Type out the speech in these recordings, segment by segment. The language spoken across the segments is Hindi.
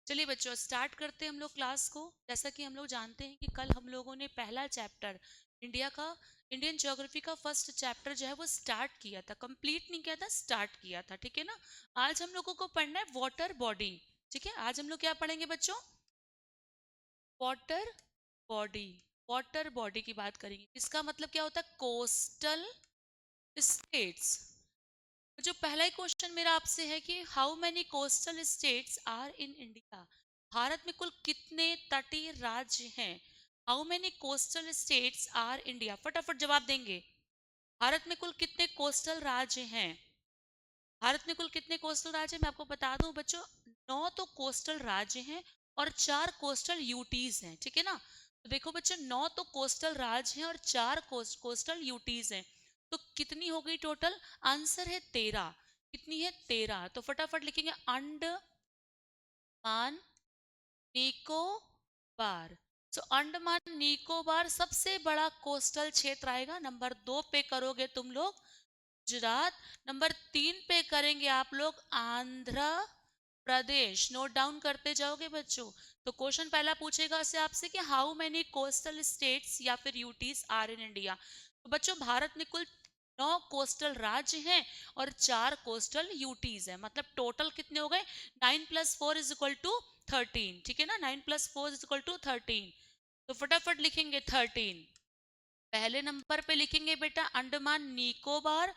चलिए बच्चों स्टार्ट करते हैं हम लोग क्लास को। जैसा कि हम लोग जानते हैं कि कल हम लोगों ने पहला चैप्टर इंडिया का इंडियन ज्योग्राफी का फर्स्ट चैप्टर जो है वो स्टार्ट किया था, कंप्लीट नहीं किया था, स्टार्ट किया था, ठीक है ना। आज हम लोगों को पढ़ना है वाटर बॉडी। ठीक है, आज हम लोग क्या पढ़ेंगे बच्चों? Water body. वाटर बॉडी की बात करेंगे। इसका मतलब क्या होता है? Coastal states. जो पहला ही क्वेश्चन मेरा आपसे है कि how many coastal states are in India. Bharat में कुल कितने तटीय राज्य हैं? How many coastal states are India, फटाफट जवाब देंगे। भारत में कुल कितने कोस्टल राज्य हैं? भारत में कुल कितने कोस्टल राज्य हैं? मैं आपको बता दूं बच्चों, 9 तो कोस्टल राज्य हैं और 4 कोस्टल यूटीज हैं, ठीक है ना। तो देखो बच्चों, 9 तो कोस्टल राज्य हैं और 4 कोस्टल यूटीज हैं। तो कितनी हो गई टोटल? आंसर है 13। कितनी है? 13। तो फटाफट लिखेंगे अंडमान निकोबार। तो अंडमान निकोबार सबसे बड़ा कोस्टल क्षेत्र आएगा। नंबर 2 पे करोगे तुम लोग गुजरात। नंबर 3 पे करेंगे आप लोग आंध्र प्रदेश। नोट डाउन करते जाओगे बच्चों। तो क्वेश्चन पहला पूछेगा से आपसे कि हाउ मेनी कोस्टल स्टेट्स या फिर यूटीज आर इन इंडिया। तो बच्चों भारत में कुल 9 कोस्टल राज्य हैं और 4 कोस्टल यूटीज है। मतलब टोटल कितने हो गए? 9 + 4 = 13, ठीक है ना। 9 + 4 = 13। तो फटाफट लिखेंगे 13। पहले नंबर पे लिखेंगे बेटा अंडमान निकोबार।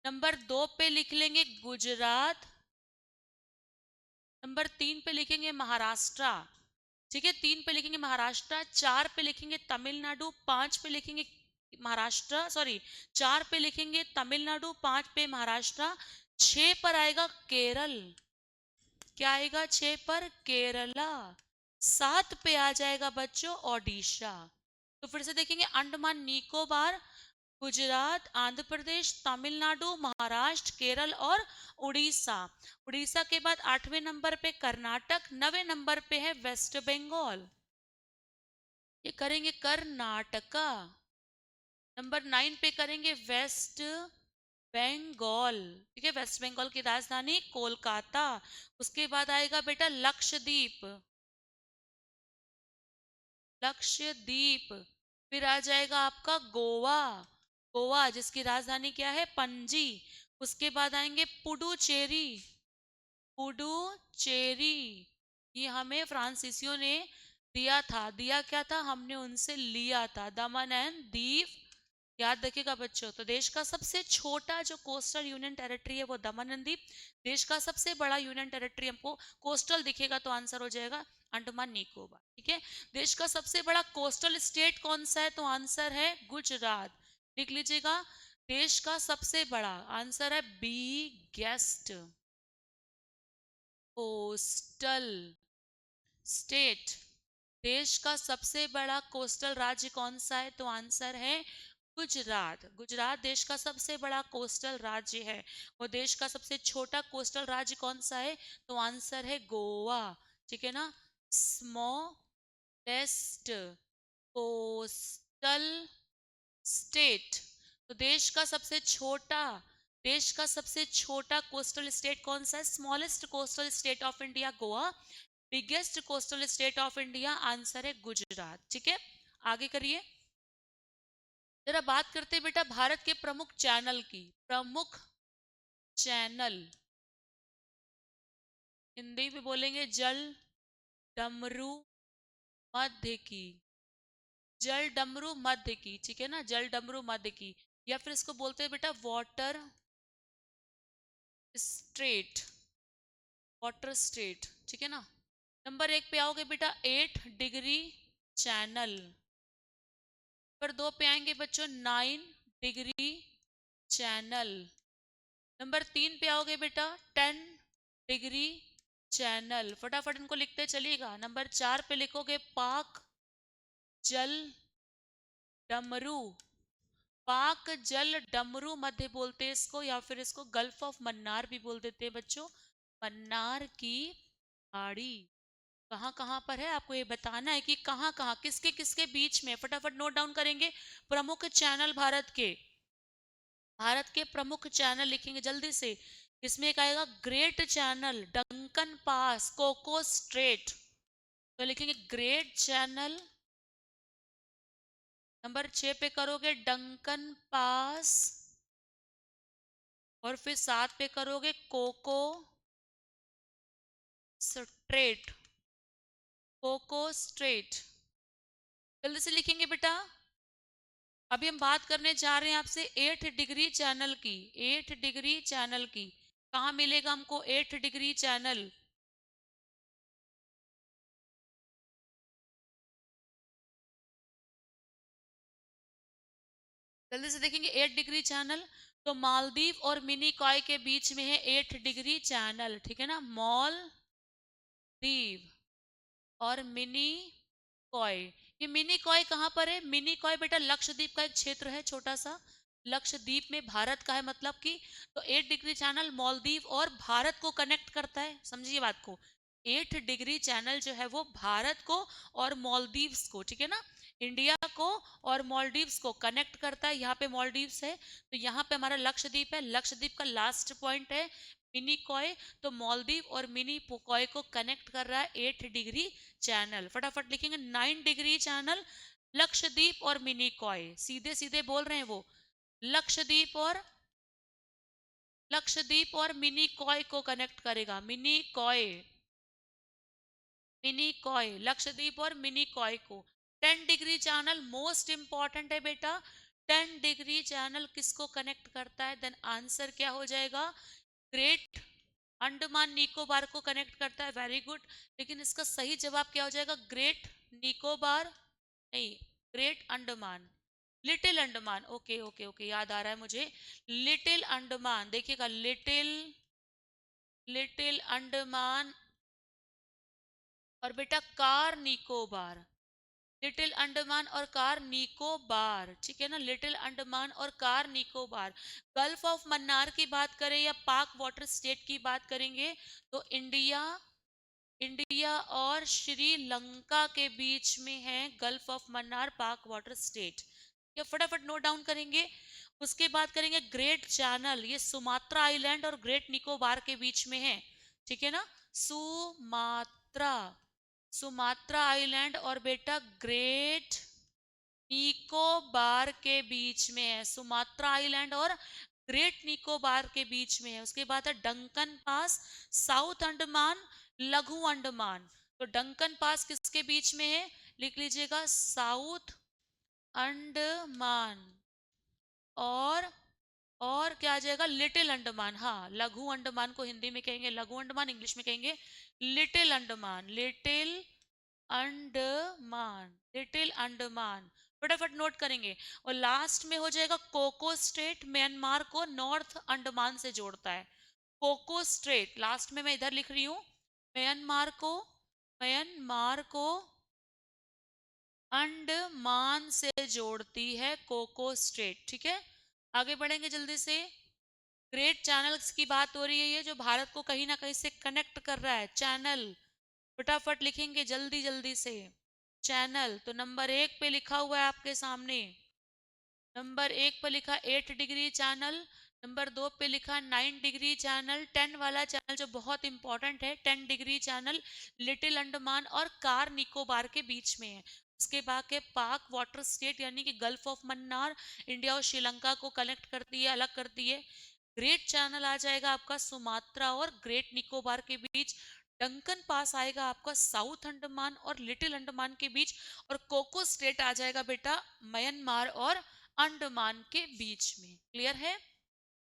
नंबर 2 पे लिख लेंगे गुजरात। नंबर 3 पे लिखेंगे महाराष्ट्र। ठीक है, 3 पे लिखेंगे महाराष्ट्र। 4 पे लिखेंगे तमिलनाडु। 5 पे लिखेंगे महाराष्ट्र, सॉरी, 4 पे लिखेंगे तमिलनाडु, 5 पे महाराष्ट्र। 6 पर आएगा केरल। क्या आएगा 6 पर? केरला। 7 पे आ जाएगा बच्चों ओडिशा। तो फिर से देखेंगे अंडमान निकोबार, गुजरात, आंध्र प्रदेश, तमिलनाडु, महाराष्ट्र, केरल और उड़ीसा। उड़ीसा के बाद 8वें नंबर पे कर्नाटक, 9वें नंबर पे है वेस्ट बंगाल। ये करेंगे कर्नाटका। नंबर 9 पे करेंगे वेस्ट बंगाल। ठीक है, वेस्ट बंगाल की राजधानी कोलकाता। उसके बाद आएगा बेटा लक्षद्वीप। लक्षद्वीप। फिर आ जाएगा आपका गोवा। गोवा जिसकी राजधानी क्या है? पणजी। उसके बाद आएंगे पुडुचेरी। पुडुचेरी ये हमें फ्रांसीसियों ने दिया था। दिया क्या था? हमने उनसे लिया था। दमन एंड दीव। याद रखिएगा बच्चों। तो देश का सबसे छोटा जो कोस्टल यूनियन टेरिटरी है वो दमन एंड दीव। देश का सबसे बड़ा यूनियन टेरिटरी हमको कोस्टल दिखेगा तो आंसर हो जाएगा अंडमान निकोबार। ठीक है, देश का सबसे बड़ा कोस्टल स्टेट कौन सा है? तो आंसर है गुजरात। लिख लीजिएगा, देश का सबसे बड़ा, आंसर है बिगेस्ट कोस्टल स्टेट। देश का सबसे बड़ा कोस्टल राज्य कौन सा है? तो आंसर है गुजरात। गुजरात देश का सबसे बड़ा कोस्टल राज्य है। और देश का सबसे छोटा कोस्टल राज्य कौन सा है? तो आंसर है गोवा। ठीक है ना, स्मॉलेस्ट कोस्टल स्टेट। तो देश का सबसे छोटा कोस्टल स्टेट कौन सा है? Smallest coastal state of India Goa. Biggest coastal state of India, answer है गुजरात। ठीक है, आगे करिए। जरा बात करते हैं बेटा भारत के प्रमुख चैनल की। प्रमुख चैनल हिंदी में बोलेंगे जल डमरू मध्य की। जल डमरू मध्य की, ठीक है ना, जल डमरू मध्य की। या फिर इसको बोलते हैं बेटा वाटर स्ट्रेट। वाटर स्ट्रेट, ठीक है ना। नंबर 1 पे आओगे बेटा 8 डिग्री चैनल। नंबर 2 पे आएंगे बच्चों 9 डिग्री चैनल। नंबर 3 पे आओगे बेटा 10 डिग्री चैनल। फटाफट इनको लिखते चलिएगा। नंबर 4 पे लिखोगे पाक जल डमरू। पाक जल डमरू मध्य बोलते हैं इसको, या फिर इसको गल्फ ऑफ मन्नार भी बोल देते हैं बच्चों। मन्नार की खाड़ी कहाँ कहाँ पर है आपको ये बताना है कि कहाँ कहाँ किसके किसके बीच में। फटाफट नोट डाउन करेंगे। प्रमुख चैनल भारत के, भारत के प्रमुख चैनल लिखेंगे जल्दी से। इसमें एक आएगा Great Channel, Duncan Duncan pass, Coco Strait, तो लिखेंगे ग्रेट चैनल। नंबर 6 पे करोगे डंकन पास, और फिर 7 पे करोगे कोको स्ट्रेट, कोको स्ट्रेट। जल्दी से लिखेंगे बेटा। अभी हम बात करने जा रहे हैं आपसे 8 डिग्री चैनल की। 8 डिग्री चैनल की कहाँ मिलेगा हमको 8 डिग्री चैनल? जल्दी से देखेंगे 8 डिग्री चैनल, तो मालदीव और मिनी कॉय के बीच में है 8 डिग्री चैनल, ठीक है ना। मालदीव और मिनी कॉय। ये मिनी कॉय कहाँ पर है? मिनी कॉय बेटा लक्षद्वीप का एक क्षेत्र है छोटा सा, लक्षद्वीप में भारत का है, मतलब कि तो 8 डिग्री चैनल मालदीव और भारत को कनेक्ट करता है, समझिए बात को। 8 डिग्री चैनल जो है वो भारत को और मालदीव्स को, ठीक है ना, इंडिया को और मालदीव्स को कनेक्ट करता है। यहाँ पे मालदीव्स है, तो यहाँ पे हमारा लक्षद्वीप है, लक्षद्वीप का लास्ट पॉइंट है मिनी कॉय, तो मालदीव और मिनी कॉय को कनेक्ट कर रहा है 8 डिग्री चैनल। फटाफट लिखेंगे 9 डिग्री चैनल, लक्षद्वीप और मिनी कॉय, सीधे सीधे बोल रहे हैं वो, लक्षद्वीप और मिनी कॉय को कनेक्ट करेगा। मिनी कॉय लक्षद्वीप और मिनी कॉय को। 10 डिग्री चैनल मोस्ट इंपॉर्टेंट है बेटा। 10 डिग्री चैनल किसको कनेक्ट करता है? देन आंसर क्या हो जाएगा? ग्रेट अंडमान निकोबार को कनेक्ट करता है। वेरी गुड, लेकिन इसका सही जवाब क्या हो जाएगा? ग्रेट निकोबार नहीं, great Andaman, little Andaman. Okay okay okay, याद आ रहा है मुझे, लिटिल अंडमान। देखिएगा लिटिल, लिटिल अंडमान और बेटा कार निकोबार, लिटिल अंडमान और कार निकोबार, ठीक है ना, लिटिल अंडमान और car Nicobar. Gulf of Mannar की बात करें या पाक वाटर स्टेट की बात करेंगे, तो इंडिया, इंडिया और श्रीलंका के बीच में है गल्फ ऑफ मन्नार पाक वाटर स्टेट। ये फटाफट नोट डाउन करेंगे। उसके बाद करेंगे ग्रेट चैनल, ये सुमात्रा आइलैंड और ग्रेट निकोबार के बीच में है, ठीक है ना। सुमात्रा, सुमात्रा आइलैंड और बेटा ग्रेट निकोबार के बीच में है, सुमात्रा आइलैंड और ग्रेट निकोबार के बीच में है। उसके बाद है डंकन पास, साउथ अंडमान, लघु अंडमान, तो डंकन पास किसके बीच में है? लिख लीजिएगा साउथ अंडमान, और क्या आ जाएगा? लिटिल अंडमान। हाँ, लघु अंडमान को हिंदी में कहेंगे लघु अंडमान, इंग्लिश में कहेंगे little Andaman, little Andaman, little Andaman. फटाफट नोट करेंगे। और लास्ट में हो जाएगा कोको स्ट्रेट, म्यांमार को नॉर्थ अंडमान से जोड़ता है। कोको स्ट्रेट लास्ट में मैं इधर लिख रही हूं, म्यांमार को, म्यांमार को अंडमान से जोड़ती है कोको स्ट्रेट, ठीक है। आगे बढ़ेंगे जल्दी से। ग्रेट चैनल्स की बात हो रही है, ये जो भारत को कहीं ना कहीं से कनेक्ट कर रहा है चैनल। फटाफट लिखेंगे जल्दी जल्दी से चैनल, तो नंबर 1 पे लिखा हुआ है आपके सामने, नंबर 1 पर लिखा 8 डिग्री चैनल, नंबर 2 पे लिखा 9 डिग्री चैनल, 10 वाला चैनल जो बहुत इंपॉर्टेंट है 10 डिग्री चैनल लिटिल अंडमान और कार निकोबार के बीच में है। उसके बाद के पाक वाटर स्टेट यानी कि गल्फ ऑफ मन्नार इंडिया और श्रीलंका को कनेक्ट करती है, अलग करती है। ग्रेट चैनल आ जाएगा आपका सुमात्रा और ग्रेट निकोबार के बीच। डंकन पास आएगा आपका साउथ अंडमान और लिटिल अंडमान के बीच, और कोको स्टेट आ जाएगा बेटा म्यांमार और अंडमान के बीच में। क्लियर है?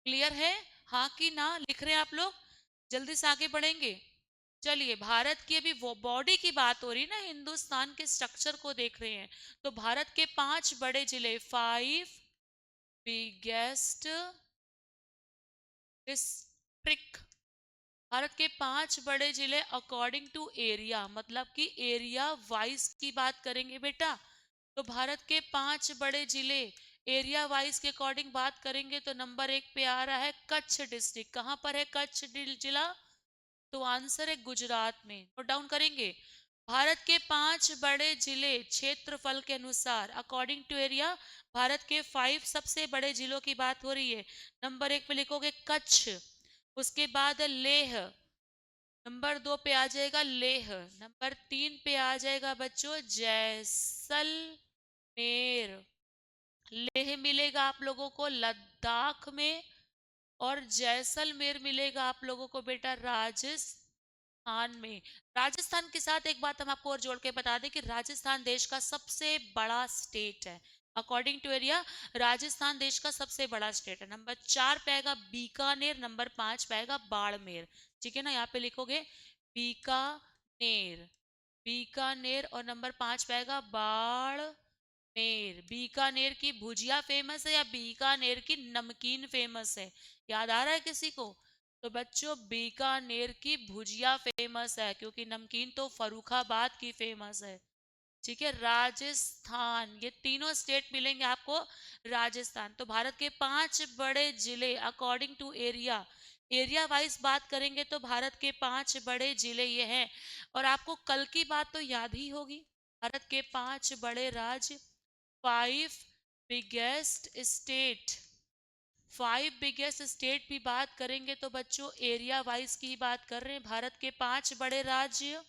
क्लियर है? हाँ कि ना लिख रहे हैं आप लोग? जल्दी से आगे बढ़ेंगे। चलिए, भारत की अभी वो बॉडी की बात हो रही है ना, हिंदुस्तान के स्ट्रक्चर को देख रहे हैं, तो भारत के 5 बड़े जिले, 5 बिगेस्ट डिस्ट्रिक्ट, भारत के 5 बड़े जिले अकॉर्डिंग टू एरिया, मतलब कि एरिया वाइज की बात करेंगे बेटा, तो भारत के 5 बड़े जिले एरिया वाइज के अकॉर्डिंग बात करेंगे, तो नंबर 1 पे आ रहा है कच्छ डिस्ट्रिक्ट। कहां पर है कच्छ जिला? तो आंसर है गुजरात में। नोट डाउन करेंगे। भारत के 5 बड़े जिले क्षेत्रफल के अनुसार अकॉर्डिंग टू एरिया, भारत के 5 सबसे बड़े जिलों की बात हो रही है। नंबर 1 पे लिखोगे कच्छ, उसके बाद है लेह, नंबर 2 पे आ जाएगा लेह, नंबर 3 पे आ जाएगा बच्चों जैसलमेर। लेह मिलेगा आप लोगों को लद्दाख में, और जैसलमेर मिलेगा आप लोगों को बेटा राजस्थान में। राजस्थान के साथ एक बात हम आपको और जोड़ के बता दें कि राजस्थान देश का सबसे बड़ा स्टेट है। अकॉर्डिंग टू एरिया राजस्थान देश का सबसे बड़ा स्टेट है। नंबर 4 पे आएगा बीकानेर, नंबर 5 पे आएगा बाड़मेर। ठीक है ना, यहाँ पे लिखोगे बीकानेर, बीकानेर, और नंबर 5 पे आएगा बाड़मेर। बीकानेर की भुजिया फेमस है या बीकानेर की नमकीन फेमस है? याद आ रहा है किसी को? तो बच्चों बीकानेर की भुजिया फेमस है, क्योंकि नमकीन तो फर्रुखाबाद की फेमस है। ठीक है, राजस्थान, ये तीनों स्टेट मिलेंगे आपको राजस्थान। तो भारत के 5 बड़े जिले according to area, area wise बात करेंगे तो भारत के 5 बड़े जिले ये हैं। और आपको कल की बात तो याद ही होगी, भारत के 5 बड़े राज्य, 5 बिगेस्ट स्टेट। 5 बिगेस्ट स्टेट भी बात करेंगे तो बच्चों एरिया वाइज की बात कर रहे हैं। भारत के 5 बड़े राज्य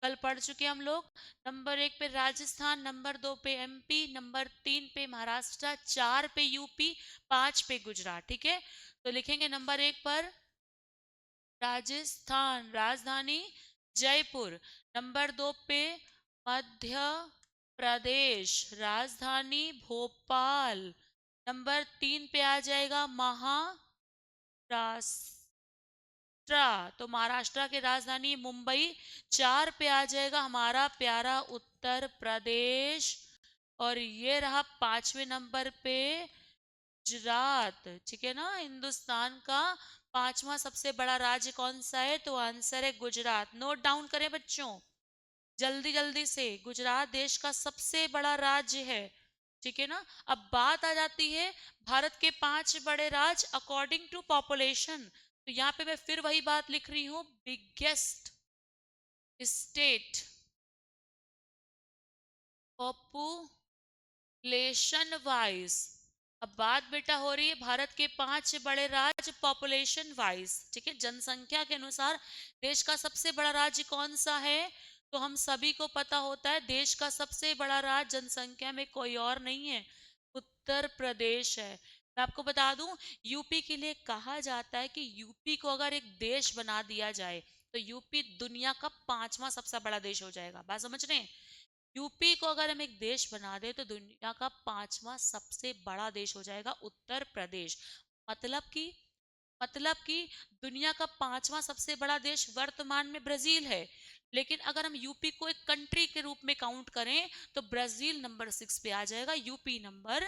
कल पढ़ चुके हम लोग। नंबर 1 पे राजस्थान, नंबर 2 पे एमपी, नंबर 3 पे महाराष्ट्र, 4 पे यूपी, 5 पे गुजरात। ठीक है, तो लिखेंगे नंबर 1 पर राजस्थान, राजधानी जयपुर। नंबर 2 पे मध्य प्रदेश, राजधानी भोपाल। नंबर 3 पे आ जाएगा तो महाराष्ट्र की राजधानी मुंबई। 4 पे आ जाएगा हमारा प्यारा उत्तर प्रदेश। और ये रहा 5वें नंबर पे गुजरात। ठीक है ना, हिंदुस्तान का 5वां सबसे बड़ा राज्य कौन सा है? तो आंसर है गुजरात। नोट डाउन करें बच्चों जल्दी जल्दी से, गुजरात देश का सबसे बड़ा राज्य है। ठीक है ना, अब बात आ जाती है भारत के 5 बड़े राज्य अकॉर्डिंग टू पॉपुलेशन। तो यहाँ पे मैं फिर वही बात लिख रही हूं, बिगेस्ट स्टेट पॉपुलेशन वाइज। अब बात बेटा हो रही है भारत के 5 बड़े राज्य पॉपुलेशन वाइज। ठीक है, जनसंख्या के अनुसार देश का सबसे बड़ा राज्य कौन सा है? तो हम सभी को पता होता है देश का सबसे बड़ा राज्य जनसंख्या में कोई और नहीं है, उत्तर प्रदेश है। मैं आपको बता दूं, यूपी के लिए कहा जाता है कि यूपी को अगर एक देश बना दिया जाए तो यूपी दुनिया का 5वां सबसे बड़ा देश हो जाएगा। बात समझ रहे हैं? यूपी को अगर हम एक देश बना दे तो दुनिया का 5वां सबसे बड़ा देश हो जाएगा उत्तर प्रदेश। मतलब कि मतलब कि दुनिया का 5वां सबसे बड़ा देश वर्तमान में ब्राजील है, लेकिन अगर हम यूपी को एक कंट्री के रूप में काउंट करें तो ब्राजील नंबर 6 पे आ जाएगा, यूपी नंबर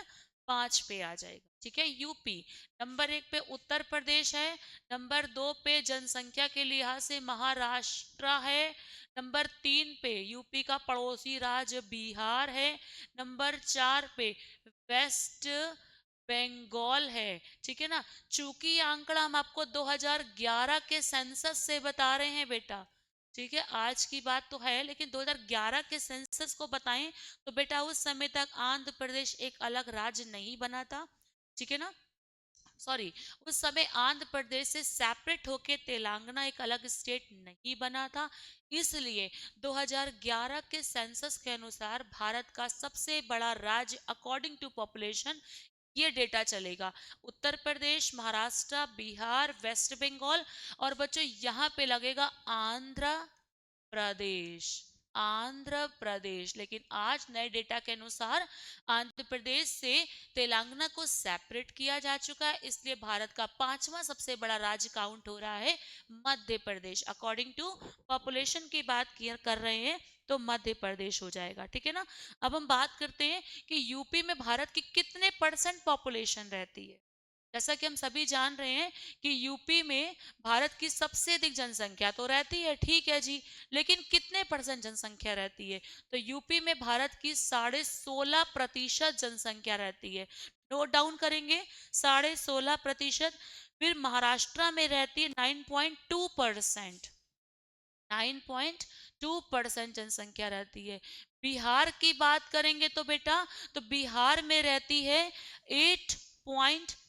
5 पे आ जाएगा। ठीक है, यूपी नंबर 1 पे उत्तर प्रदेश है, नंबर 2 पे जनसंख्या के लिहाज से महाराष्ट्र है, नंबर 3 पे यूपी का पड़ोसी राज्य बिहार है, नंबर 4 पे वेस्ट बंगाल है। ठीक है ना, चूंकि ये आंकड़ा हम आपको 2011 के सेंसस से बता रहे हैं बेटा। ठीक है, आज की बात तो है लेकिन 2011 के सेंसस को बताएं तो बेटा उस समय तक आंध्र प्रदेश एक अलग राज्य नहीं बना था। ठीक है ना, सॉरी, उस समय आंध्र प्रदेश से सेपरेट होके तेलंगाना एक अलग स्टेट नहीं बना था। इसलिए 2011 के सेंसस के अनुसार भारत का सबसे बड़ा राज्य अकॉर्डिंग टू पॉपुलेशन ये डेटा चलेगा उत्तर प्रदेश, महाराष्ट्र, बिहार, वेस्ट बंगाल। और बच्चों यहाँ पे लगेगा आंध्र प्रदेश, आंध्र प्रदेश। लेकिन आज नए डेटा के अनुसार आंध्र प्रदेश से तेलंगाना को सेपरेट किया जा चुका है, इसलिए भारत का 5वां सबसे बड़ा राज्य काउंट हो रहा है Madhya Pradesh. According to population की बात कर रहे हैं तो मध्य प्रदेश हो जाएगा। ठीक है ना, अब हम बात करते हैं कि यूपी में भारत की कितने परसेंट पॉपुलेशन रहती है। जैसा कि हम सभी जान रहे हैं कि यूपी में भारत की सबसे अधिक जनसंख्या तो रहती है, ठीक है जी, लेकिन कितने परसेंट जनसंख्या रहती है? तो यूपी में भारत की 16.5% जनसंख्या रहती है। नोट डाउन करेंगे 16.5%। फिर महाराष्ट्र में रहती है 9.2%, 9.2% जनसंख्या रहती है। बिहार की बात करेंगे तो बेटा, तो बिहार में रहती है 8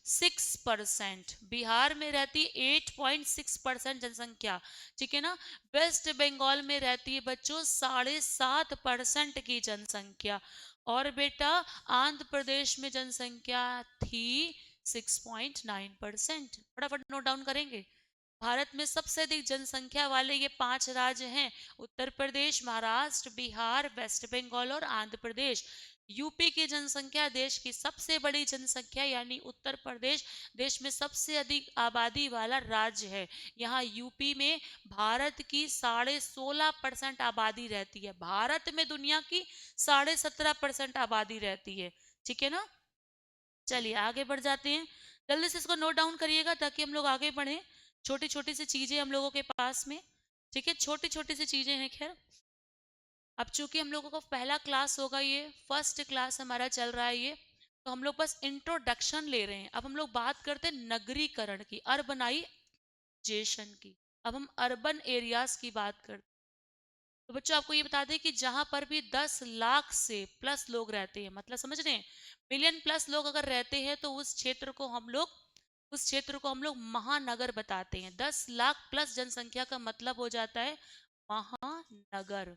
6%। बिहार में रहती है 8.6% जनसंख्या, ठीक है ना। वेस्ट बंगाल में रहती है बच्चों 7.5% की जनसंख्या। और बेटा आंध्र प्रदेश में जनसंख्या थी 6.9%। फटाफट नोट डाउन करेंगे। भारत में सबसे अधिक जनसंख्या वाले ये 5 राज्य हैं, उत्तर प्रदेश, महाराष्ट्र, बिहार, वेस्ट बंगाल और आंध्र प्रदेश। यूपी की जनसंख्या देश की सबसे बड़ी जनसंख्या यानी उत्तर प्रदेश देश में सबसे अधिक आबादी वाला राज्य है। यहाँ यूपी में भारत की 16.5% आबादी रहती है। भारत में दुनिया की 17.5% आबादी रहती है, ठीक है ना। चलिए आगे बढ़ जाते हैं, जल्दी से इसको नोट डाउन करिएगा ताकि हम लोग आगे बढ़े। छोटी छोटी सी चीजें हम लोगों के पास में, ठीक है, छोटी छोटी सी चीजें हैं। खैर अब चूंकि हम लोगों को पहला क्लास होगा, ये फर्स्ट क्लास हमारा चल रहा है ये, तो हम लोग बस इंट्रोडक्शन ले रहे हैं। अब हम लोग बात करते हैं नगरीकरण की, अर्बनाइजेशन की। अब हम अर्बन एरियाज की बात करते हैं। तो बच्चों आपको ये बता दें कि जहां पर भी 10 लाख से प्लस लोग रहते हैं, मतलब समझ रहे हैं, मिलियन प्लस लोग अगर रहते हैं तो उस क्षेत्र को हम लोग महानगर बताते हैं। 10 लाख प्लस जनसंख्या का मतलब हो जाता है महानगर,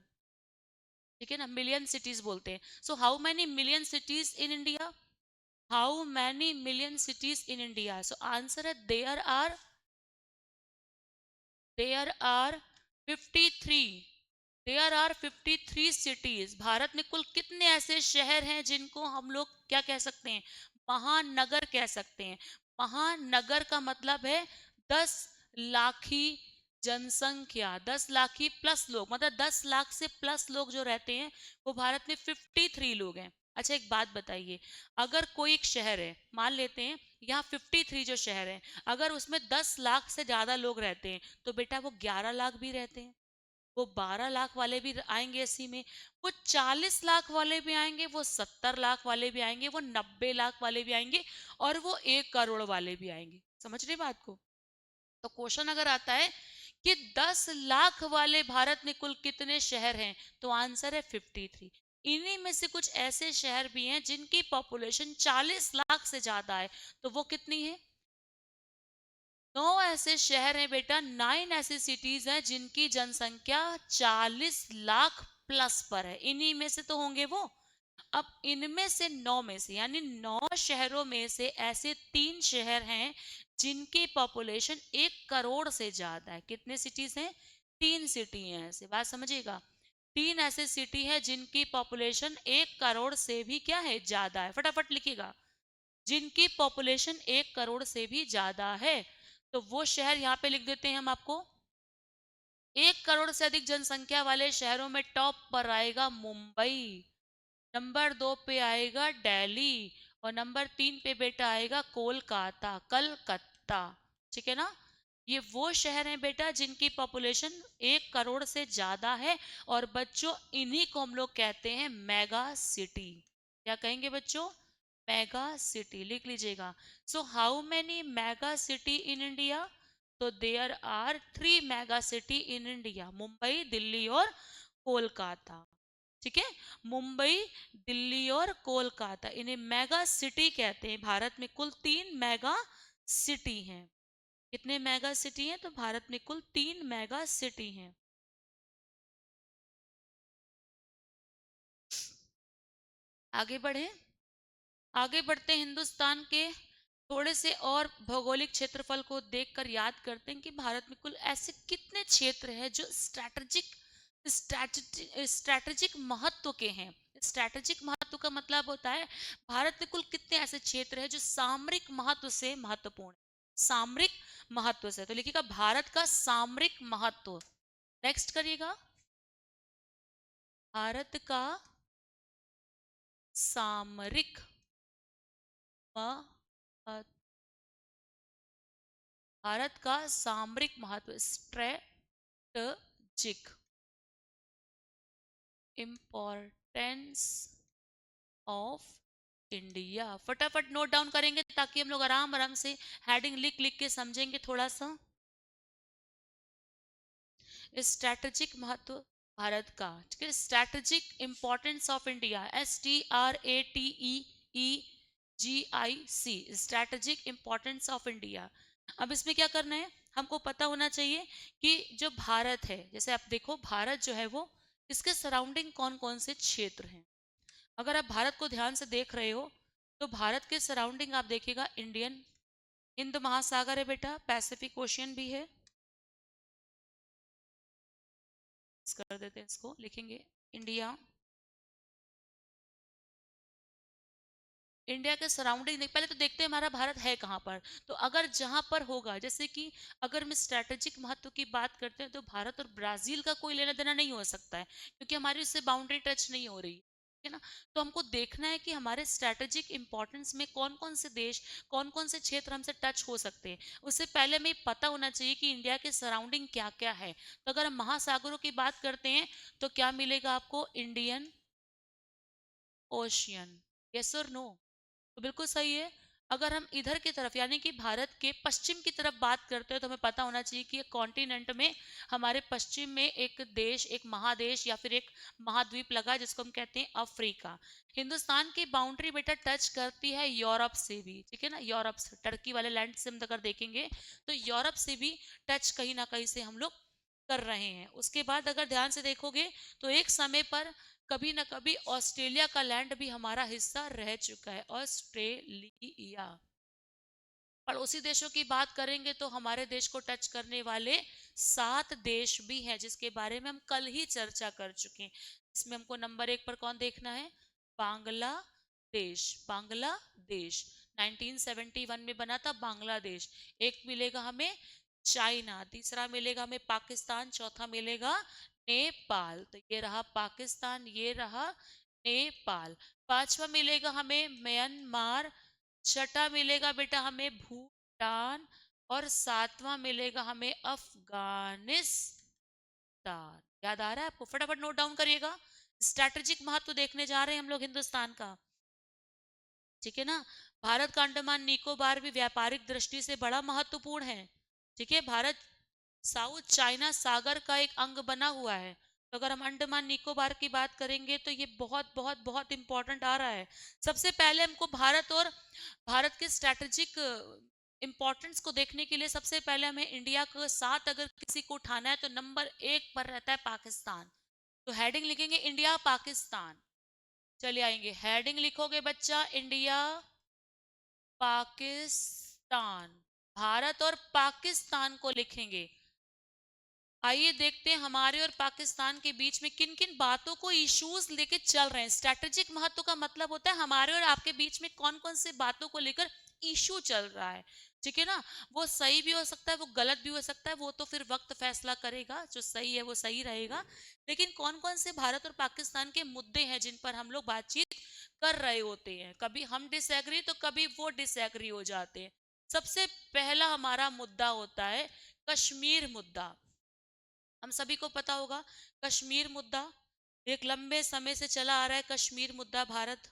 ठीक है ना। मिलियन सिटीज बोलते हैं। So how many million cities in India? How many million cities in India? So answer है there are 53। There are 53 cities. Bharat में कुल कितने ऐसे शहर हैं जिनको हम लोग क्या कह सकते हैं? महानगर कह सकते हैं। महानगर का मतलब है 10 लाखी जनसंख्या, 10 लाखी प्लस लोग, मतलब 10 लाख से प्लस लोग जो रहते हैं वो भारत में 53 लोग हैं। अच्छा एक बात बताइए, अगर कोई एक शहर है, मान लेते हैं यहाँ 53 जो शहर है, अगर उसमें 10 लाख से ज्यादा लोग रहते हैं तो बेटा वो 11 लाख भी रहते हैं, वो 12 लाख वाले भी आएंगे इसी में, वो 40 लाख वाले भी आएंगे, वो 70 लाख वाले भी आएंगे, वो 90 लाख वाले भी आएंगे और वो 1 करोड़ वाले भी आएंगे। समझ रहे बात को? तो क्वेश्चन अगर आता है कि 10 लाख वाले भारत में कुल कितने शहर हैं, तो आंसर है 53। इन्हीं में से कुछ ऐसे शहर भी हैं जिनकी पॉपुलेशन 40 लाख से ज्यादा है, तो वो कितनी है? 9 ऐसे शहर हैं बेटा, 9 ऐसी सिटीज हैं जिनकी जनसंख्या 40 लाख प्लस पर है। इन्हीं में से तो होंगे वो। अब इनमें से 9 में से यानी 9 शहरों में से ऐसे 3 शहर हैं जिनकी पॉपुलेशन 1 करोड़ से ज्यादा है। कितने सिटीज हैं? 3 सिटी हैं ऐसे, बात समझिएगा। 3 ऐसे सिटी है जिनकी पॉपुलेशन 1 करोड़ से भी क्या है? ज्यादा है। फटाफट लिखिएगा, जिनकी पॉपुलेशन 1 करोड़ से भी ज्यादा है। तो वो शहर यहाँ पे लिख देते हैं हम आपको। 1 करोड़ से अधिक जनसंख्या वाले शहरों में टॉप पर आएगा मुंबई, नंबर 2 पे आएगा दिल्ली और नंबर 3 पे बेटा आएगा कोलकाता, कलकत्ता, ठीक है ना। ये वो शहर हैं बेटा जिनकी पॉपुलेशन 1 करोड़ से ज्यादा है। और बच्चों इन्हीं को हम लोग कहते हैं मेगा सिटी। क्या कहेंगे बच्चों? मेगा सिटी, लिख लीजिएगा। So how many mega city in India? तो there are 3 mega city in India, Mumbai, Delhi और कोलकाता, ठीक है। मुंबई, दिल्ली और कोलकाता, इन्हें मेगा सिटी कहते हैं। भारत में कुल 3 मेगा सिटी हैं। कितने मेगा सिटी हैं? तो भारत में कुल 3 मेगा सिटी हैं। आगे बढ़े, आगे बढ़ते हैं, हिंदुस्तान के थोड़े से और भौगोलिक क्षेत्रफल को देखकर याद करते हैं कि भारत में कुल ऐसे कितने क्षेत्र हैं जो स्ट्रैटेजिक महत्व के हैं। स्ट्रैटेजिक महत्व का मतलब होता है भारत में कुल कितने ऐसे क्षेत्र हैं जो सामरिक महत्व से महत्वपूर्ण है। सामरिक महत्व से, तो लिखिएगा भारत का सामरिक महत्व। नेक्स्ट करिएगा, भारत का सामरिक महत्व, भारत का सामरिक महत्व, स्ट्रेटजिक इंपॉर्टेंस ऑफ इंडिया। फटाफट नोट डाउन करेंगे ताकि हम लोग आराम आराम से हेडिंग लिख लिख के समझेंगे थोड़ा सा। स्ट्रैटेजिक महत्व भारत का, ठीक है। Strategic importance of India, STRATEGIC GIC, strategic importance of India. अब इसमें क्या करना है, हमको पता होना चाहिए कि जो भारत है, जैसे आप देखो भारत जो है वो, इसके सराउंडिंग कौन कौन से क्षेत्र हैं। अगर आप भारत को ध्यान से देख रहे हो तो भारत के सराउंडिंग आप देखिएगा इंडियन, हिंद महासागर है बेटा, पैसिफिक ओशियन भी है, कर देते हैं इसको, लिखेंगे इंडिया। इंडिया के सराउंडिंग पहले तो देखते हैं हमारा भारत है कहाँ पर। तो अगर जहां पर होगा, जैसे कि अगर हम स्ट्रैटेजिक महत्व की बात करते हैं तो भारत और ब्राजील का कोई लेना देना नहीं हो सकता है, क्योंकि हमारी उससे बाउंड्री टच नहीं हो रही है ना। तो हमको देखना है कि हमारे स्ट्रैटेजिक इंपॉर्टेंस में कौन कौन से देश, कौन कौन से क्षेत्र हमसे टच हो सकते हैं। उससे पहले हमें पता होना चाहिए कि इंडिया के सराउंडिंग क्या क्या है। तो अगर हम महासागरों की बात करते हैं तो क्या मिलेगा आपको, इंडियन ओशियन, यस और नो। तो बिल्कुल सही है। अगर हम इधर की तरफ यानी कि भारत के पश्चिम की तरफ बात करते हैं तो हमें पता होना चाहिए कि कॉन्टिनेंट में हमारे पश्चिम में एक देश, एक महादेश या फिर एक महाद्वीप लगा है जिसको हम कहते हैं अफ्रीका। हिंदुस्तान की बाउंड्री बेटा टच करती है यूरोप से भी, ठीक है ना, यूरोप से, टर्की वाले लैंड से हम अगर देखेंगे तो यूरोप से भी टच कहीं ना कहीं से हम लोग कर रहे हैं। उसके बाद अगर ध्यान से देखोगे तो एक समय पर कभी ना कभी ऑस्ट्रेलिया का लैंड भी हमारा हिस्सा रह चुका है, ऑस्ट्रेलिया। पड़ोसी देशों की बात करेंगे तो हमारे देश को टच करने वाले 7 देश भी हैं जिसके बारे में हम कल ही चर्चा कर चुके हैं। इसमें हमको नंबर 1 पर कौन देखना है, बांग्लादेश। बांग्लादेश 1971 में बना था बांग्लादेश। एक मिलेगा हमें चाइना, तीसरा मिलेगा हमें पाकिस्तान, चौथा मिलेगा नेपाल। तो ये रहा पाकिस्तान, ये रहा नेपाल। पांचवा मिलेगा हमें म्यांमार, छठा मिलेगा बेटा हमें भूटान, और सातवां मिलेगा हमें अफगानिस्तान। याद आ रहा है आपको, फटाफट नोट डाउन करिएगा। स्ट्रैटेजिक महत्व देखने जा रहे हैं हम लोग हिंदुस्तान का, ठीक है ना। भारत का अंडमान निकोबार भी व्यापारिक दृष्टि से बड़ा महत्वपूर्ण है, ठीक है। भारत साउथ चाइना सागर का एक अंग बना हुआ है। तो अगर हम अंडमान निकोबार की बात करेंगे तो ये बहुत बहुत बहुत इंपॉर्टेंट आ रहा है। सबसे पहले हमको भारत और भारत के स्ट्रैटेजिक इंपॉर्टेंस को देखने के लिए सबसे पहले हमें इंडिया के साथ अगर किसी को उठाना है तो नंबर 1 पर रहता है पाकिस्तान। तो हेडिंग लिखेंगे इंडिया पाकिस्तान। चलिए आएंगे, हेडिंग लिखोगे बच्चा इंडिया पाकिस्तान, भारत और पाकिस्तान को लिखेंगे। आइए देखते हैं हमारे और पाकिस्तान के बीच में किन किन बातों को इश्यूज लेके चल रहे हैं। स्ट्रैटेजिक महत्व का मतलब होता है हमारे और आपके बीच में कौन कौन से बातों को लेकर इशू चल रहा है, ठीक है ना। वो सही भी हो सकता है, वो गलत भी हो सकता है, वो तो फिर वक्त फैसला करेगा। जो सही है वो सही रहेगा, लेकिन कौन कौन से भारत और पाकिस्तान के मुद्दे हैं जिन पर हम लोग बातचीत कर रहे होते हैं। कभी हम डिसएग्री तो कभी वो डिसएग्री हो जाते हैं। सबसे पहला हमारा मुद्दा होता है कश्मीर मुद्दा। हम सभी को पता होगा कश्मीर मुद्दा एक लंबे समय से चला आ रहा है। कश्मीर मुद्दा भारत।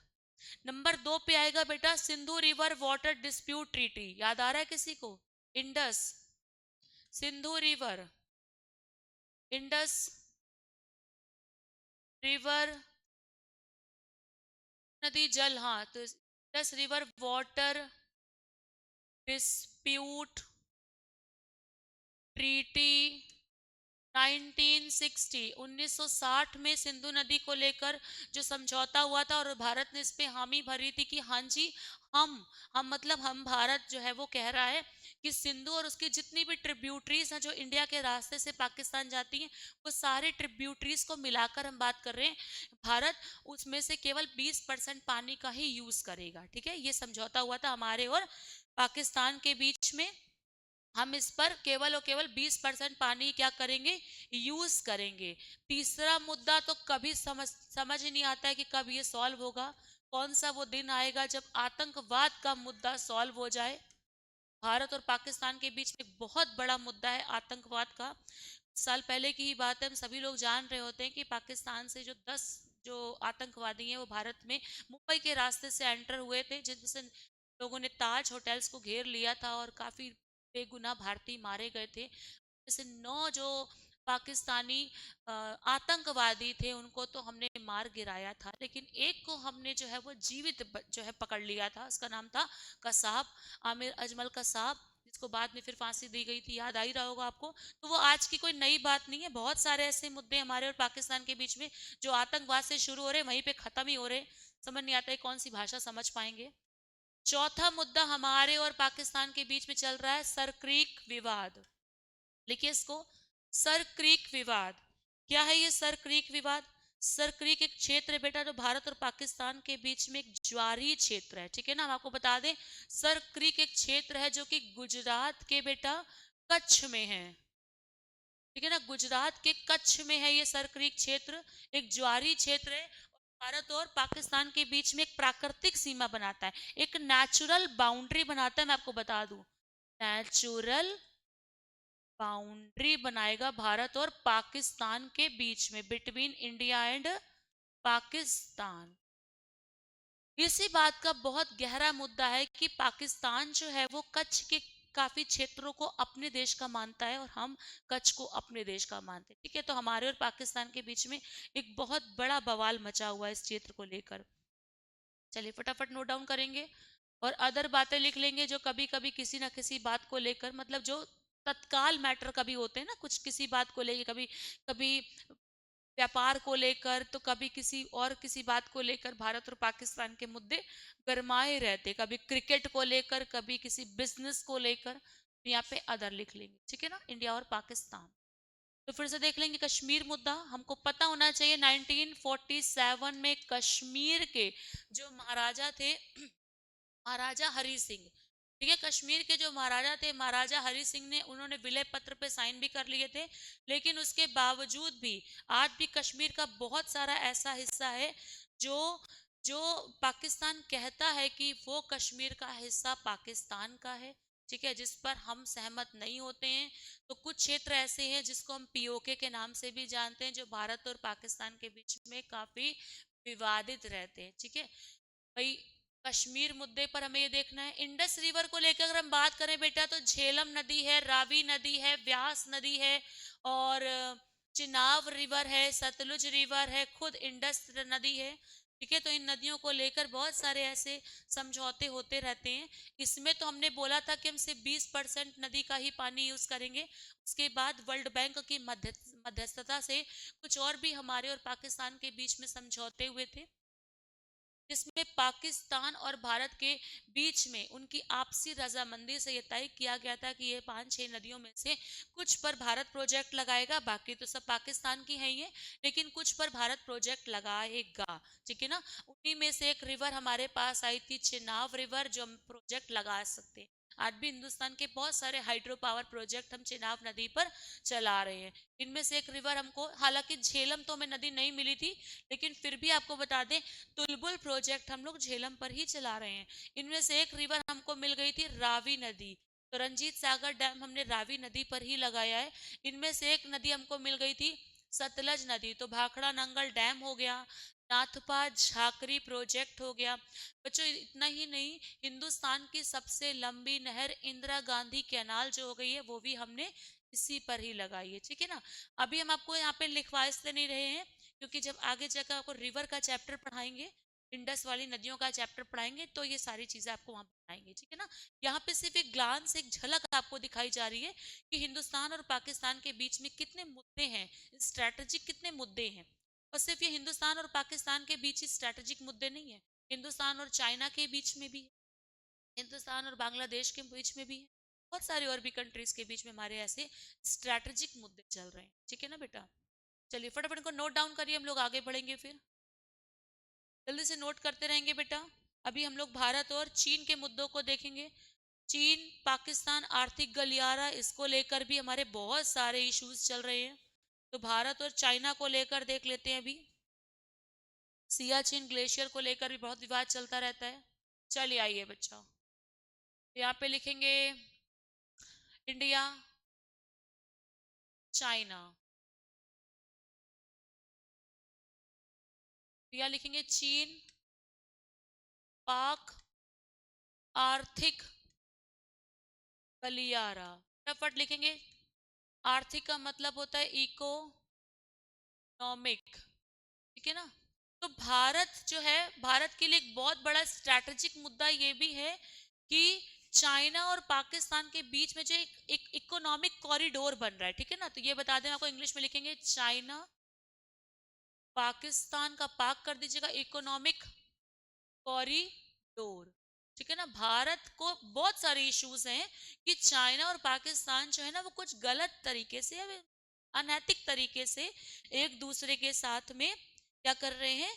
नंबर 2 पे आएगा बेटा Sindhu river water dispute treaty. याद आ रहा है किसी को, Indus, Sindhu river, Indus river नदी जल, हाँ तो Indus river water dispute treaty 1960, 1960 में सिंधु नदी को लेकर जो समझौता हुआ था और भारत ने इस पे हामी भरी थी कि हाँ जी, हम मतलब हम भारत जो है वो कह रहा है कि सिंधु और उसकी जितनी भी ट्रिब्यूटरीज हैं जो इंडिया के रास्ते से पाकिस्तान जाती हैं, वो सारे ट्रिब्यूटरीज को मिलाकर हम बात कर रहे हैं। भारत उसमें से केवल 20% पानी का ही यूज करेगा, ठीक है। ये समझौता हुआ था हमारे और पाकिस्तान के बीच में। हम इस पर केवल और केवल 20% पानी क्या करेंगे, यूज करेंगे। तीसरा मुद्दा तो कभी समझ ही नहीं आता है कि कब ये सॉल्व होगा। कौन सा वो दिन आएगा जब आतंकवाद का मुद्दा सॉल्व हो जाए। भारत और पाकिस्तान के बीच में एक बहुत बड़ा मुद्दा है आतंकवाद का। साल पहले की ही बात है, हम सभी लोग जान रहे होते हैं कि पाकिस्तान से जो 10 जो आतंकवादी हैं वो भारत में मुंबई के रास्ते से एंटर हुए थे, जिनसे लोगों ने ताज होटल्स को घेर लिया था और काफी बेगुनाह भारतीय मारे गए थे। जैसे 9 जो पाकिस्तानी आतंकवादी थे, उनको तो हमने मार गिराया था, लेकिन एक को हमने जो है वो जीवित जो है पकड़ लिया था। उसका नाम था कसाब, आमिर अजमल कसाब, जिसको बाद में फिर फांसी दी गई थी, याद आ ही रहा होगा आपको। तो वो आज की कोई नई बात नहीं है, बहुत सारे ऐसे मुद्दे हमारे और पाकिस्तान के बीच में जो आतंकवाद से शुरू हो रहे वहीं पे खत्म ही हो रहे। समझ नहीं आता है कौन सी भाषा समझ पाएंगे। चौथा मुद्दा हमारे और पाकिस्तान के बीच में चल रहा है सर क्रीक विवाद। लिखिए इसको, सर क्रीक विवाद। क्या है ये सर क्रीक विवाद? सर क्रीक एक क्षेत्र है बेटा जो भारत और पाकिस्तान के बीच में एक ज्वारीय क्षेत्र है, ठीक है ना। हम आपको बता दें, सर क्रीक एक क्षेत्र है जो कि गुजरात के बेटा कच्छ में है, ठीक है ना। गुजरात के कच्छ में है ये सर क्रीक क्षेत्र, एक ज्वारीय क्षेत्र है। भारत और पाकिस्तान के बीच में एक प्राकृतिक सीमा बनाता है, एक नेचुरल बाउंड्री बनाता है। मैं आपको बता दूं, नेचुरल बाउंड्री बनाएगा भारत और पाकिस्तान के बीच में, बिटवीन इंडिया एंड पाकिस्तान। इसी बात का बहुत गहरा मुद्दा है कि पाकिस्तान जो है वो कच्छ के काफी क्षेत्रों को अपने देश का मानता है और हम कच्छ को अपने देश का मानते हैं, ठीक है। तो हमारे और पाकिस्तान के बीच में एक बहुत बड़ा बवाल मचा हुआ है इस क्षेत्र को लेकर। चलिए फटाफट नोट डाउन करेंगे और अदर बातें लिख लेंगे जो कभी कभी किसी ना किसी बात को लेकर, मतलब जो तत्काल मैटर कभी होते हैं ना, कुछ किसी बात को लेकर, कभी कभी व्यापार को लेकर, तो कभी किसी और किसी बात को लेकर भारत और पाकिस्तान के मुद्दे गरमाए रहते, कभी क्रिकेट को लेकर, कभी किसी बिजनेस को लेकर। तो यहाँ पे अदर लिख लेंगे, ठीक है ना, इंडिया और पाकिस्तान। तो फिर से देख लेंगे कश्मीर मुद्दा। हमको पता होना चाहिए 1947 में कश्मीर के जो महाराजा थे, महाराजा हरि सिंह, ठीक है, कश्मीर के जो महाराजा थे, महाराजा हरि सिंह ने, उन्होंने विलय पत्र पे साइन भी कर लिए थे। लेकिन उसके बावजूद भी आज भी कश्मीर का बहुत सारा ऐसा हिस्सा है जो जो पाकिस्तान कहता है कि वो कश्मीर का हिस्सा पाकिस्तान का है, ठीक है, जिस पर हम सहमत नहीं होते हैं। तो कुछ क्षेत्र ऐसे हैं जिसको हम पीओके के नाम से भी जानते हैं, जो भारत और पाकिस्तान के बीच में काफी विवादित रहते हैं, ठीक है भाई। कश्मीर मुद्दे पर हमें ये देखना है। इंडस रिवर को लेकर अगर हम बात करें बेटा, तो झेलम नदी है, रावी नदी है, व्यास नदी है, और चिनाब रिवर है, सतलुज रिवर है, खुद इंडस नदी है, ठीक है। तो इन नदियों को लेकर बहुत सारे ऐसे समझौते होते रहते हैं। इसमें तो हमने बोला था कि हम सिर्फ 20% नदी का ही पानी यूज करेंगे। उसके बाद वर्ल्ड बैंक की मध्यस्थता से कुछ और भी हमारे और पाकिस्तान के बीच में समझौते हुए थे, जिसमें पाकिस्तान और भारत के बीच में उनकी आपसी रजामंदी से यह तय किया गया था कि ये 5-6 नदियों में से कुछ पर भारत प्रोजेक्ट लगाएगा, बाकी तो सब पाकिस्तान की है ये, लेकिन कुछ पर भारत प्रोजेक्ट लगाएगा, ठीक है ना। उन्हीं में से एक रिवर हमारे पास आई थी, चिनाब रिवर, जो हम प्रोजेक्ट लगा सकते हैं। आज भी हिंदुस्तान के बहुत सारे हाइड्रो पावर प्रोजेक्ट हम चिनाब नदी पर चला रहे हैं। इनमें से एक रिवर हमको, हालांकि झेलम तो हमें नदी नहीं मिली थी, लेकिन फिर भी आपको बता दें, तुलबुल प्रोजेक्ट हम लोग झेलम पर ही चला रहे हैं। इनमें से एक रिवर हमको मिल गई थी, रावी नदी, तो रंजीत सागर डैम हमने रावी नदी पर ही लगाया है। इनमें से एक नदी हमको मिल गई थी, सतलज नदी, तो भाखड़ा नंगल डैम हो गया, नाथपा झाकरी प्रोजेक्ट हो गया। बच्चों इतना ही नहीं, हिंदुस्तान की सबसे लंबी नहर इंदिरा गांधी कैनाल जो हो गई है, वो भी हमने इसी पर ही लगाई है, ठीक है ना। अभी हम आपको यहाँ पे लिखवा इसलिए नहीं रहे हैं क्योंकि जब आगे जाकर आपको रिवर का चैप्टर पढ़ाएंगे, इंडस वाली नदियों का चैप्टर पढ़ाएंगे, तो ये सारी चीजें आपको वहां बताएंगे, ठीक है ना। यहाँ पे सिर्फ एक ग्लांस, एक झलक आपको दिखाई जा रही है कि हिंदुस्तान और पाकिस्तान के बीच में कितने मुद्दे हैं, स्ट्रैटेजिक कितने मुद्दे हैं। और सिर्फ ये हिंदुस्तान और पाकिस्तान के बीच ही स्ट्रैटेजिक मुद्दे नहीं है, हिंदुस्तान और चाइना के बीच में भी है, हिंदुस्तान और बांग्लादेश के बीच में भी है, बहुत सारे और भी कंट्रीज के बीच में हमारे ऐसे स्ट्रैटेजिक मुद्दे चल रहे हैं, ठीक है ना बेटा। चलिए फटाफट इनको नोट डाउन करिए, हम लोग आगे बढ़ेंगे, फिर जल्दी से नोट करते रहेंगे बेटा। अभी हम लोग भारत और चीन के मुद्दों को देखेंगे। चीन पाकिस्तान आर्थिक गलियारा, इसको लेकर भी हमारे बहुत सारे इश्यूज चल रहे हैं। तो भारत और चाइना को लेकर देख लेते हैं अभी। सियाचिन ग्लेशियर को लेकर भी बहुत विवाद चलता रहता है। चलिए आइए बच्चा, यहाँ पे लिखेंगे इंडिया, चाइना, या लिखेंगे चीन, पाक आर्थिक गलियारा। फटाफट लिखेंगे, आर्थिक का मतलब होता है इकोनॉमिक, ठीक है ना। तो भारत जो है, भारत के लिए एक बहुत बड़ा स्ट्रैटेजिक मुद्दा ये भी है कि चाइना और पाकिस्तान के बीच में जो एक इकोनॉमिक कॉरिडोर बन रहा है, ठीक है ना। तो ये बता दें, आपको इंग्लिश में लिखेंगे चाइना पाकिस्तान का पाक कर दीजिएगा, इकोनॉमिक कॉरिडोर, ठीक है ना। भारत को बहुत सारे इश्यूज हैं कि चाइना और पाकिस्तान जो है ना वो कुछ गलत तरीके से या अनैतिक तरीके से एक दूसरे के साथ में क्या कर रहे हैं,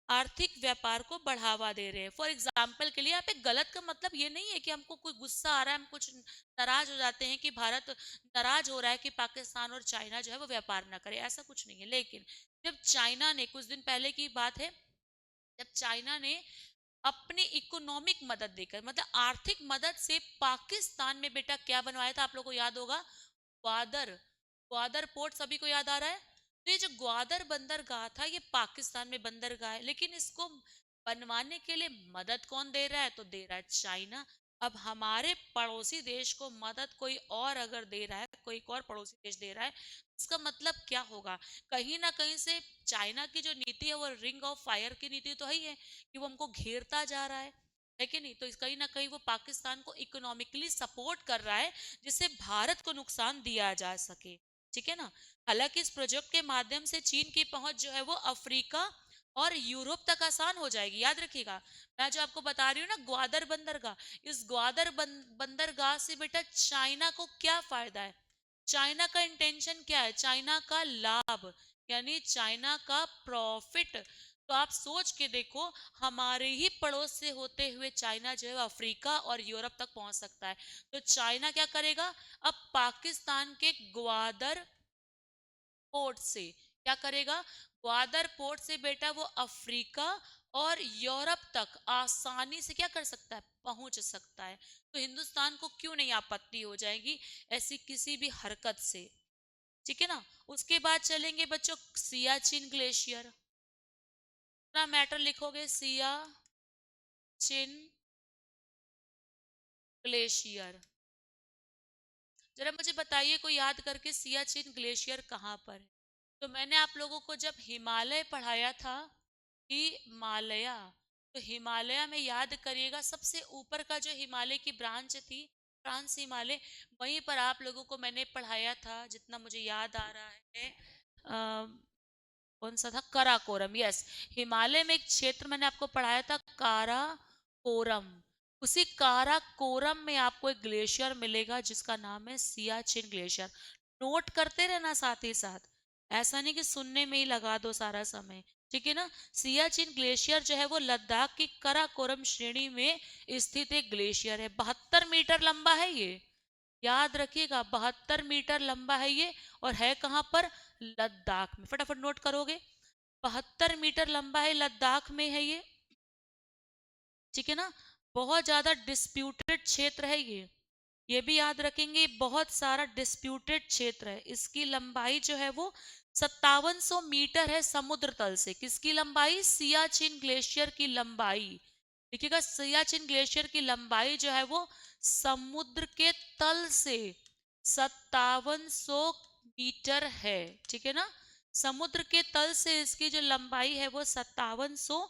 आर्थिक व्यापार को बढ़ावा दे रहे हैं। फॉर एग्जाम्पल के लिए यहाँ पे गलत का मतलब ये नहीं है कि हमको कोई गुस्सा आ रहा है, हम कुछ नाराज हो जाते हैं कि भारत नाराज हो रहा है कि पाकिस्तान और चाइना जो है वो व्यापार ना करे, ऐसा कुछ नहीं है। लेकिन जब चाइना ने, कुछ दिन पहले की बात है, जब चाइना ने अपनी इकोनॉमिक मदद देकर, मतलब आर्थिक मदद से पाकिस्तान में बेटा क्या बनवाया था, आप लोगों को याद होगा, ग्वादर। ग्वादर पोर्ट सभी को याद आ रहा है। तो ये जो ग्वादर बंदरगाह था ये पाकिस्तान में बंदरगाह है, लेकिन इसको बनवाने के लिए मदद कौन दे रहा है, तो दे रहा है चाइना। अब हमारे पड़ोसी देश को मदद कोई और अगर दे रहा है, कोई एक और पड़ोसी देश दे रहा है, इसका मतलब क्या होगा, कहीं ना कहीं से चाइना की जो नीति है वो रिंग ऑफ फायर की नीति तो है ही है कि वो हमको घेरता जा रहा है कि नहीं। तो कहीं ना कहीं वो पाकिस्तान को इकोनॉमिकली सपोर्ट कर रहा है जिससे भारत को नुकसान दिया जा सके, ठीक है ना। हालांकि इस प्रोजेक्ट के माध्यम से चीन की पहुंच जो है वो अफ्रीका और यूरोप तक आसान हो जाएगी। याद रखिएगा, मैं जो आपको बता रही हूँ ना ग्वादर बंदरगाह, इस ग्वादर बंदरगाह से बेटा चाइना को क्या फायदा है, चाइना का इंटेंशन क्या है, चाइना का लाभ, यानी चाइना का प्रॉफिट। तो आप सोच के देखो, हमारे ही पड़ोस से होते हुए चाइना जो है अफ्रीका और यूरोप तक पहुंच सकता है। तो चाइना क्या करेगा, अब पाकिस्तान के ग्वादर पोर्ट से क्या करेगा, ग्वादर पोर्ट से बेटा वो अफ्रीका और यूरोप तक आसानी से क्या कर सकता है, पहुंच सकता है। तो हिंदुस्तान को क्यों नहीं आपत्ति हो जाएगी ऐसी किसी भी हरकत से, ठीक है ना। उसके बाद चलेंगे बच्चों सियाचिन ग्लेशियर, ना मैटर लिखोगे, सियाचिन ग्लेशियर। जरा मुझे बताइए कोई याद करके, सियाचिन ग्लेशियर कहाँ पर है। तो मैंने आप लोगों को जब हिमालय पढ़ाया था, हिमालय, तो हिमालय में याद करिएगा सबसे ऊपर का जो हिमालय की ब्रांच थी, ट्रांस हिमालय, वहीं पर आप लोगों को मैंने पढ़ाया था, जितना मुझे याद आ रहा है, कौन सा था, काराकोरम, यस। हिमालय में एक क्षेत्र मैंने आपको पढ़ाया था, काराकोरम। उसी काराकोरम में आपको एक ग्लेशियर मिलेगा जिसका नाम है सियाचिन ग्लेशियर। नोट करते रहना साथ ही साथ, ऐसा नहीं कि सुनने में ही लगा दो सारा समय, ठीक है ना। सियाचिन ग्लेशियर जो है वो लद्दाख की काराकोरम श्रेणी में स्थित एक ग्लेशियर है, 72 मीटर लंबा है ये, याद रखिएगा 72 मीटर लंबा है ये, और है कहां पर, लद्दाख में। फटाफट नोट करोगे, 72 मीटर लंबा है, लद्दाख में है ये, ठीक है ना। बहुत ज्यादा डिस्प्यूटेड क्षेत्र है ये भी याद रखेंगे, बहुत सारा डिस्प्यूटेड क्षेत्र है। इसकी लंबाई जो है वो 5700 मीटर है समुद्र तल से। किसकी लंबाई, सियाचिन ग्लेशियर की लंबाई, देखिएगा सियाचिन ग्लेशियर की लंबाई जो है वो समुद्र के तल से 5700 मीटर है, ठीक है ना। समुद्र के तल से इसकी जो लंबाई है वो 5700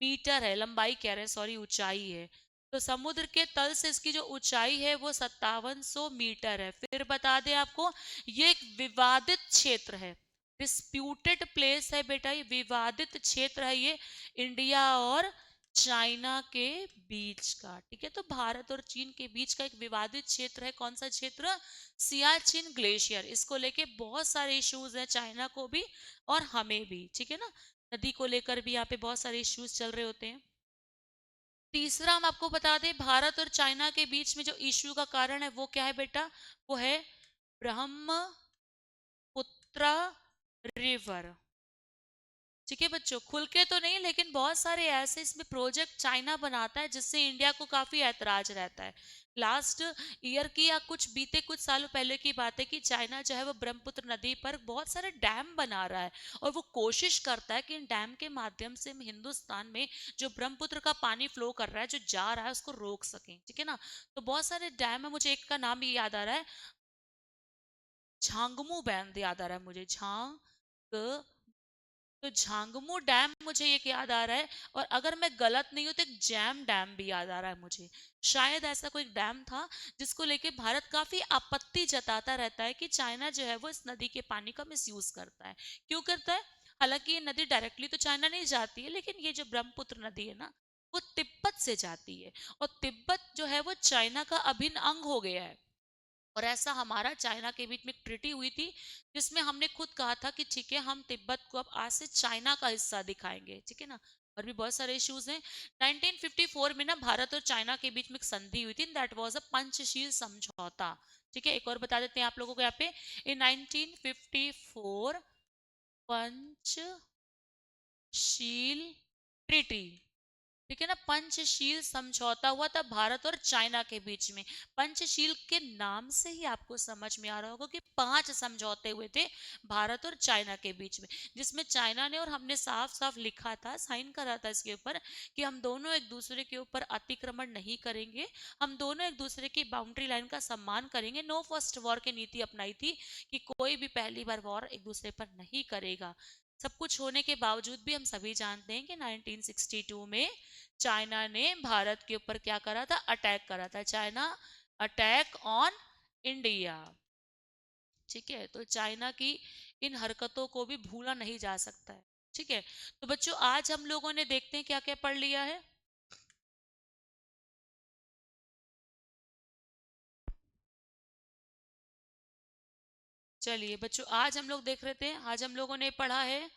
मीटर है, लंबाई कह रहे हैं, सॉरी, ऊंचाई है। तो समुद्र के तल से इसकी जो ऊंचाई है वो 5700 मीटर है। फिर बता दें आपको, ये एक विवादित क्षेत्र है, डिस्प्यूटेड प्लेस है बेटा, ये विवादित क्षेत्र है ये, इंडिया और चाइना के बीच का, ठीक है। तो भारत और चीन के बीच का एक विवादित क्षेत्र है, कौन सा क्षेत्र, सियाचिन ग्लेशियर। इसको लेके बहुत सारे इश्यूज हैं, चाइना को भी और हमें भी, ठीक है ना। नदी को लेकर भी यहाँ पे बहुत सारे इश्यूज चल रहे होते हैं। तीसरा हम आपको बता दें, भारत और चाइना के बीच में जो इश्यू का कारण है वो क्या है बेटा, वो है ब्रह्मपुत्र रिवर, ठीक है बच्चों। खुल के तो नहीं, लेकिन बहुत सारे ऐसे इसमें प्रोजेक्ट चाइना बनाता है जिससे इंडिया को काफी ऐतराज रहता है। लास्ट ईयर की या कुछ बीते कुछ सालों पहले की बात है कि चाइना जो है वो ब्रह्मपुत्र नदी पर बहुत सारे डैम बना रहा है, और वो कोशिश करता है कि इन डैम के माध्यम से हम हिंदुस्तान में जो ब्रह्मपुत्र का पानी फ्लो कर रहा है, जो जा रहा है, उसको रोक सकें, ठीक है ना। तो बहुत सारे डैम है, मुझे एक का नाम भी याद आ रहा है, झांगमू बैंड याद आ रहा है मुझे, तो झांगमू डैम मुझे एक याद आ रहा है। और अगर मैं गलत नहीं हूं तो एक जैम डैम भी याद आ रहा है मुझे। शायद ऐसा कोई डैम था जिसको लेके भारत काफी आपत्ति जताता रहता है कि चाइना जो है वो इस नदी के पानी का मिसयूज करता है। क्यों करता है? हालांकि ये नदी डायरेक्टली तो चाइना नहीं जाती है, लेकिन ये जो ब्रह्मपुत्र नदी है ना, वो तिब्बत से जाती है। और तिब्बत जो है वो चाइना का अभिन्न अंग हो गया है। और ऐसा हमारा चाइना के बीच में एक ट्रिटी हुई थी, जिसमें हमने खुद कहा था कि ठीक है, हम तिब्बत को अब आज से चाइना का हिस्सा दिखाएंगे, ठीक है ना। और भी बहुत सारे इश्यूज हैं। 1954 में ना भारत और चाइना के बीच में एक संधि हुई थी, दैट वाज अ पंचशील समझौता। ठीक है, एक और बता देते हैं आप लोगों को यहाँ पे। इन 1954 पंचशील ट्रिटी, ठीक है ना, पंचशील समझौता हुआ था भारत और चाइना के बीच में। पंचशील के नाम से ही आपको समझ में आ रहा होगा कि 5 समझौते हुए थे भारत और चाइना के बीच में, जिसमें चाइना ने और हमने साफ साफ लिखा था, साइन करा था इसके ऊपर कि हम दोनों एक दूसरे के ऊपर अतिक्रमण नहीं करेंगे, हम दोनों एक दूसरे की बाउंड्री लाइन का सम्मान करेंगे। नो फर्स्ट वॉर की नीति अपनाई थी कि कोई भी पहली बार वॉर एक दूसरे पर नहीं करेगा। सब कुछ होने के बावजूद भी हम सभी जानते हैं कि 1962 में चाइना ने भारत के ऊपर क्या करा था? अटैक करा था। China attack on India. ठीक है, तो चाइना की इन हरकतों को भी भूला नहीं जा सकता है। ठीक है, तो बच्चों आज हम लोगों ने देखते हैं क्या क्या पढ़ लिया है। चलिए बच्चों, आज हम लोग देख रहे थे, आज हम लोगों ने पढ़ा है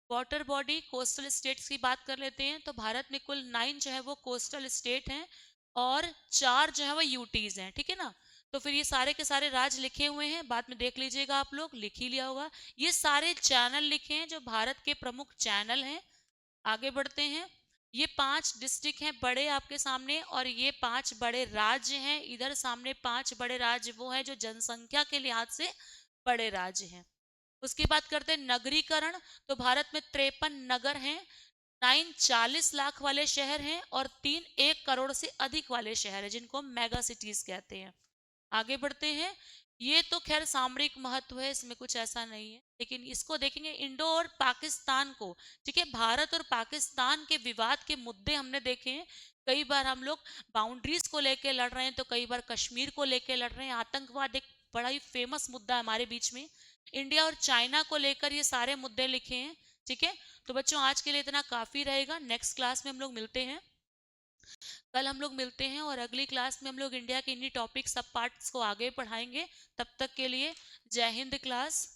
वाटर बॉडी कोस्टल स्टेट्स की बात कर लेते हैं। तो भारत में कुल 9 जो है वो कोस्टल स्टेट हैं और 4 जो है वो यूटीज हैं, ठीक है ना। तो फिर ये सारे के सारे राज्य लिखे हुए हैं, बाद में देख लीजिएगा, आप लोग लिख ही लिया होगा। ये सारे चैनल लिखे हैं जो भारत के प्रमुख चैनल हैं। आगे बढ़ते हैं। ये 5 डिस्ट्रिक्ट हैं बड़े आपके सामने, और ये 5 बड़े राज्य हैं। इधर सामने 5 बड़े राज्य वो हैं जो जनसंख्या के लिहाज से बड़े राज्य हैं। उसकी बात करते हैं नगरीकरण। तो भारत में 53 नगर हैं, 9 40 लाख वाले शहर हैं, और 3 1 करोड़ से अधिक वाले शहर हैं, जिनको हम मेगा सिटीज कहते हैं। आगे बढ़ते हैं। ये तो खैर सामरिक महत्व है, इसमें कुछ ऐसा नहीं है, लेकिन इसको देखेंगे इंडो और पाकिस्तान को। ठीक है, भारत और पाकिस्तान के विवाद के मुद्दे हमने देखे हैं। कई बार हम लोग बाउंड्रीज को लेके लड़ रहे हैं, तो कई बार कश्मीर को लेके लड़ रहे हैं। आतंकवाद एक बड़ा ही फेमस मुद्दा है हमारे बीच में। इंडिया और चाइना को लेकर ये सारे मुद्दे लिखे हैं। ठीक है, तो बच्चों आज के लिए इतना काफी रहेगा। नेक्स्ट क्लास में हम लोग मिलते हैं, कल हम लोग मिलते हैं, और अगली क्लास में हम लोग इंडिया के इन्हीं टॉपिक सब पार्ट्स को आगे पढ़ाएंगे। तब तक के लिए जय हिंद क्लास।